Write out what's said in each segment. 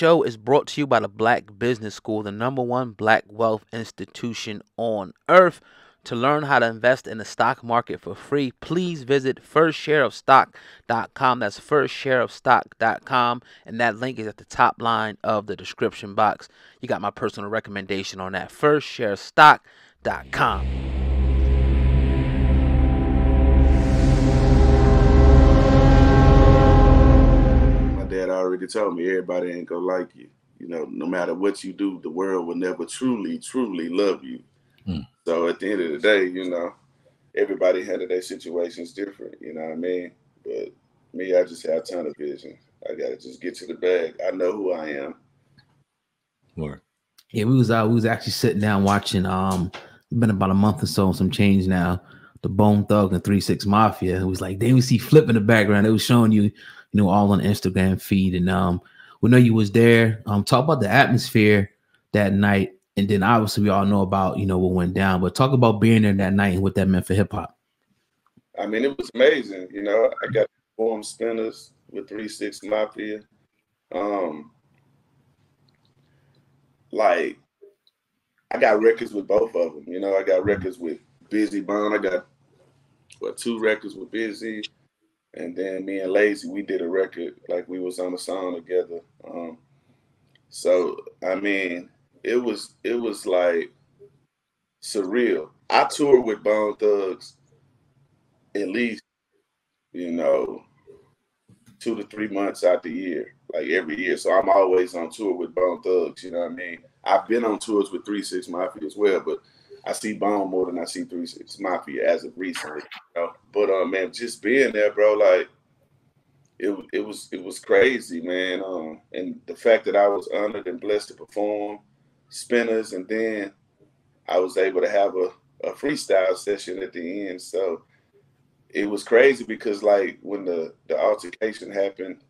show is brought to you by the Black Business School, the number one black wealth institution on earth. To learn how to invest in the stock market for free, please visit firstshareofstock.com. That's firstshareofstock.com. And that link is at the top line of the description box. You got my personal recommendation on that, firstshareofstock.com. My dad already told me everybody ain't gonna like you. You know, no matter what you do, the world will never truly, truly love you. So at the end of the day, you know, everybody handle their situations different, you know what I mean? But me, I just have a ton of vision. I gotta just get to the bag. I know who I am. More. Yeah, we was actually sitting down watching been about a month or so, some change now, the Bone Thug and 3 6 Mafia. It was like then we see Flip in the background. It was showing you, all on the Instagram feed. And we know you was there. Talk about the atmosphere that night. And then obviously we all know about, what went down, but talk about being there that night and what that meant for hip hop. I mean, it was amazing. You know, I got to perform Spinners with 3 6 Mafia. Like, I got records with both of them. You know, I got records with Bizzy Bone. I got, 2 records with Bizzy. And then me and Lazy, we did a record, like we was on a song together. So, I mean, it was like surreal. I tour with Bone Thugs at least, 2 to 3 months out the year, like every year. So I'm always on tour with Bone Thugs, you know what I mean? I've been on tours with 3 6 Mafia as well, but I see Bone more than I see 3 6 Mafia as of recently, But man, just being there, bro, like it was crazy, man. And the fact that I was honored and blessed to perform Spinners, and then I was able to have a freestyle session at the end. So it was crazy because like when the altercation happened,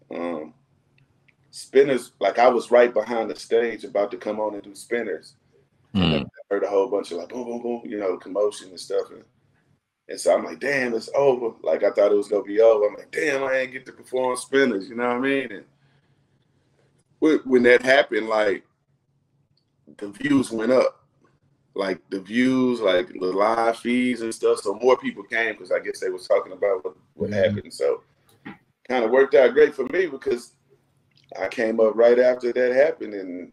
Spinners, like I was right behind the stage about to come on and do Spinners. And then I heard a whole bunch of like boom, boom, boom, commotion and stuff. And so I'm like, damn, it's over. Like I thought it was gonna be over. I'm like, damn, I ain't get to perform Spinners, you know what I mean? And when that happened, like the views went up. Like the views, like the live feeds and stuff. So more people came because I guess they was talking about what happened. So kind of worked out great for me because I came up right after that happened, and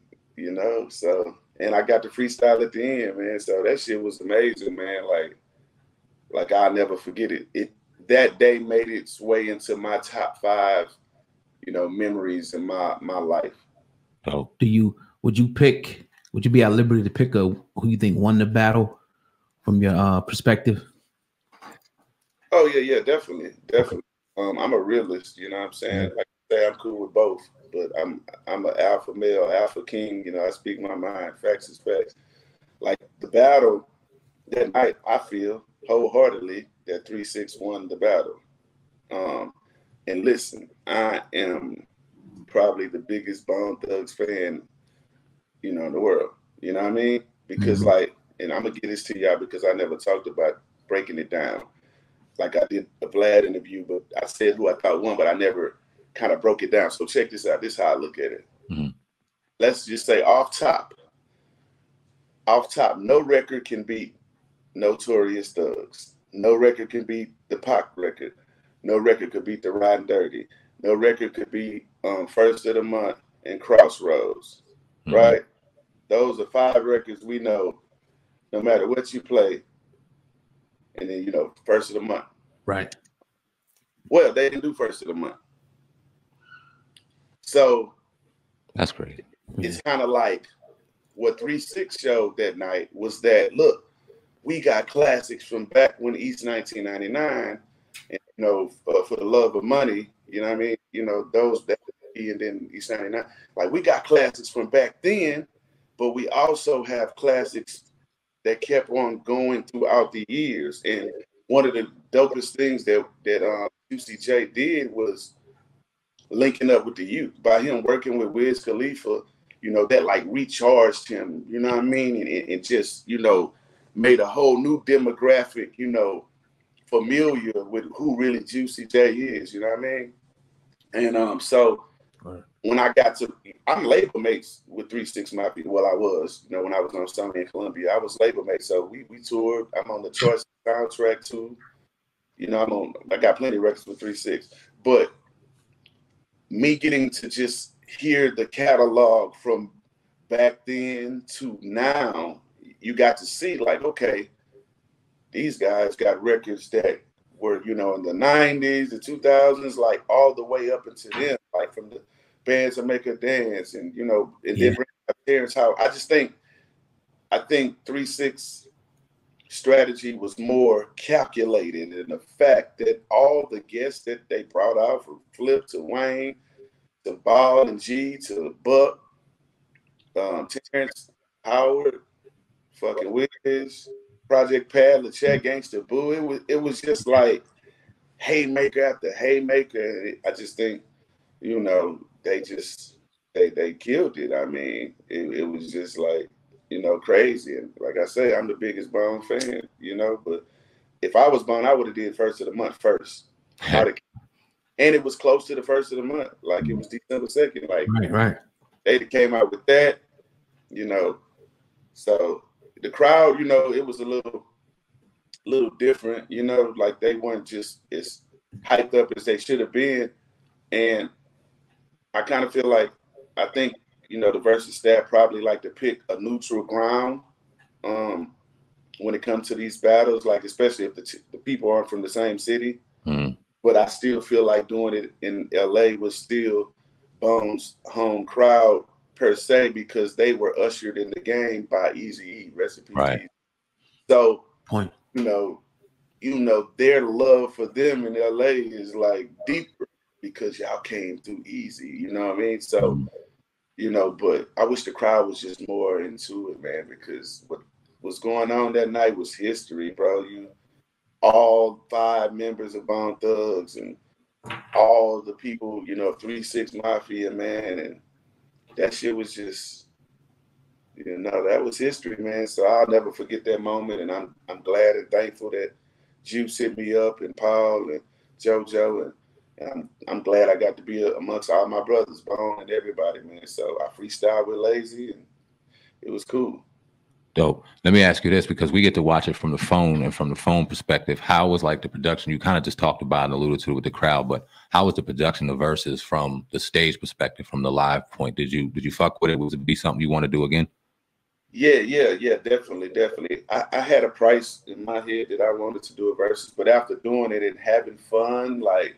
so and I got to freestyle at the end, man. So that shit was amazing, man. Like I'll never forget it. That day made its way into my top 5, memories in my life. Oh, would you be at liberty to pick who you think won the battle from your perspective? Oh yeah, definitely. I'm a realist, you know what I'm saying? Like I say, I'm cool with both, but I'm an alpha male, alpha king, I speak my mind, facts is facts. Like the battle that night, I feel wholeheartedly that 3 6 won the battle. And listen, I am probably the biggest Bone Thugs fan, in the world. You know what I mean? Because and I'm gonna get this to y'all because I never talked about breaking it down. Like I did a Vlad interview, but I said who I thought won, but I never kind of broke it down. So check this out. This is how I look at it. Let's just say off top, no record can beat Notorious Thugs. No record can beat the Pac record. No record could beat the Riding Dirty. No record could beat First of the Month and Crossroads. Right? Those are 5 records we know, no matter what you play. And then, First of the Month. Right. Well, they didn't do First of the Month. So that's great. It's kind of like what 3 6 showed that night was that, look, we got classics from back when East 1999, and, for the love of money, you know what I mean? Those that, and then East 99. Like, we got classics from back then, but we also have classics that kept on going throughout the years. And one of the dopest things that Juicy J did was linking up with the youth. By him working with Wiz Khalifa, that like recharged him, you know what I mean? And just, made a whole new demographic, familiar with who really Juicy J is, you know what I mean? And so when I got to, I'm label mates with 3 6 Mafia. Well, I was, you know, when I was on Sony in Columbia, I was label mates. So we toured. I'm on the Choice soundtrack too. You know, I got plenty of records with 3 6. But me getting to just hear the catalog from back then to now, you got to see like, okay, these guys got records that were, you know, in the 90s, the 2000s, like all the way up into them, like from the Bands That Make Her Dance, and, you know, and then bring up Terrence Howard. I think 3 6 strategy was more calculated in the fact that all the guests that they brought out, from Flip to Wayne to Ball and G to Buck, Terrence Howard, fucking Wiz, Project Pad, LeChat, Gangsta Boo. It was just like haymaker after haymaker. I just think, you know, they killed it. I mean, it was just like, you know, crazy. And like I say, I'm the biggest Bone fan, you know, but if I was Bone, I would have did first of the month first. And it was close to the first of the month. Like it was December 2nd. Like right. They came out with that, you know. So the crowd, you know, it was a little different, you know, like they weren't just as hyped up as they should have been. And I kind of feel like, I think, you know, the Versus staff probably like to pick a neutral ground when it comes to these battles, like especially if the people aren't from the same city. But I still feel like doing it in LA was still Bone's home crowd per se, because they were ushered in the game by Eazy-E, recipe. Right. So, Point. you know, their love for them in LA is like deeper because y'all came through Easy, you know what I mean? So, you know, but I wish the crowd was just more into it, man, because what was going on that night was history, bro. All 5 members of Bone Thugs and all the people, you know, 3 6 Mafia, man, and that shit was just, you know, that was history, man. So I'll never forget that moment, and I'm glad and thankful that Juice hit me up, and Paul and JoJo, and I'm glad I got to be amongst all my brothers, Bone and everybody, man. So I freestyled with Lazy, and it was cool. Dope. Let me ask you this, because we get to watch it from the phone, and from the phone perspective, how was like the production? You kind of just talked about and alluded to it with the crowd, but how was the production of Versus from the stage perspective, from the live point? Did you fuck with it? Was it be something you want to do again? Yeah, definitely. I had a price in my head that I wanted to do a Versus, but after doing it and having fun, like,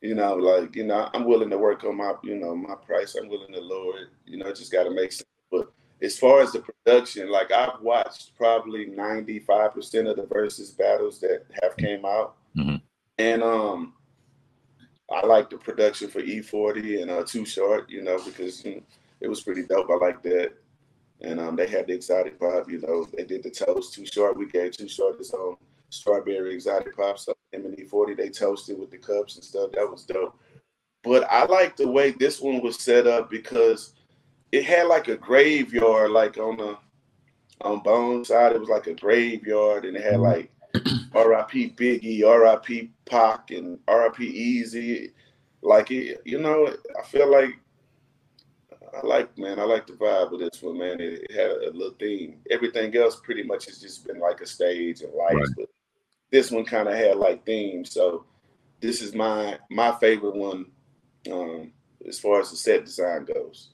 I'm willing to work on my, my price. I'm willing to lower it. It just got to make sense. But as far as the production, like I've watched probably 95% of the Versus battles that have came out. Mm-hmm. And I like the production for E40 and Too Short, because it was pretty dope. I like that. And they had the exotic pop, they did the toast. Too Short, we gave Too Short his own strawberry exotic pop. So him and E40, they toasted with the cups and stuff. That was dope. But I like the way this one was set up because it had like a graveyard, like on Bone side, it was like a graveyard, and it had like R.I.P. Biggie, R.I.P. Pac, and R.I.P. Easy. Like it, I feel like I like the vibe of this one, man. It had a little theme. Everything else pretty much has just been like a stage and lights, right. But this one kind of had like themes. So this is my favorite one as far as the set design goes.